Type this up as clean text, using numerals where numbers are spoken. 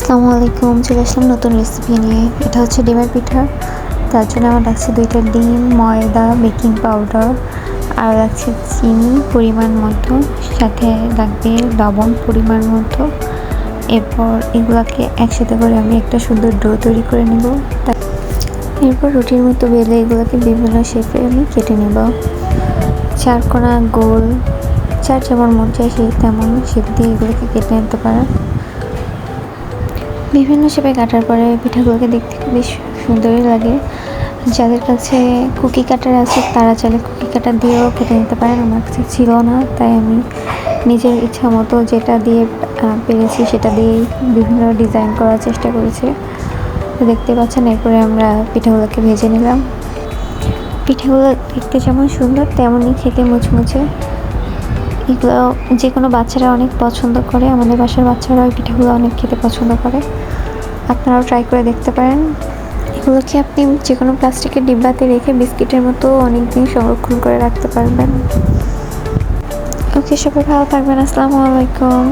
আসসালামু আলাইকুম। চলে আসলাম নতুন রেসিপি নিয়ে। এটা হচ্ছে ডিমের পিঠা। তার জন্য আমার লাগছে 2টা ডিম, ময়দা, বেকিং পাউডার, আর লাগছে চিনি পরিমাণ মতো, সাথে লাগবে লবণ পরিমাণ মতো। এরপর এগুলাকে একসাথে করে আমি একটা সুন্দর ডো তৈরি করে নেব। এরপর রুটির মতো বেলে এগুলোকে বিভিন্ন শেপে আমি কেটে নেব। চারকোনা, গোল, যার যেমন মন চায় সেই তেমন শেপ দিয়ে এগুলোকে কেটে নিতে পারেন। বিভিন্ন শেপে কাটার পরে পিঠাগুলোকে দেখতে বেশ সুন্দরই লাগে। যাদের কাছে কুকি কাটার আছে তারা চাইলে কুকি কাটার দিয়েও কেটে নিতে পারেন। আমার কাছে ছিল না, তাই আমি নিজের ইচ্ছা মতো যেটা দিয়ে পেরেছি সেটা দিয়েই বিভিন্ন ডিজাইন করার চেষ্টা করেছি। তো দেখতে পাচ্ছেন, এরপরে আমরা পিঠাগুলোকে ভেজে নিলাম। পিঠাগুলো দেখতে যেমন সুন্দর তেমনই খেতে মুচমুচে। এগুলো যে কোনো বাচ্চারা অনেক পছন্দ করে। আমাদের বাসার বাচ্চারা ওই পিঠাগুলো অনেক খেতে পছন্দ করে। আপনারাও ট্রাই করে দেখতে পারেন। এগুলোকে আপনি যে কোনো প্লাস্টিকের ডিব্বাতে রেখে বিস্কিটের মতো অনেক দিন সংরক্ষণ করে রাখতে পারবেন। ওকে, সবাই ভালো থাকবেন। আসসালামু আলাইকুম।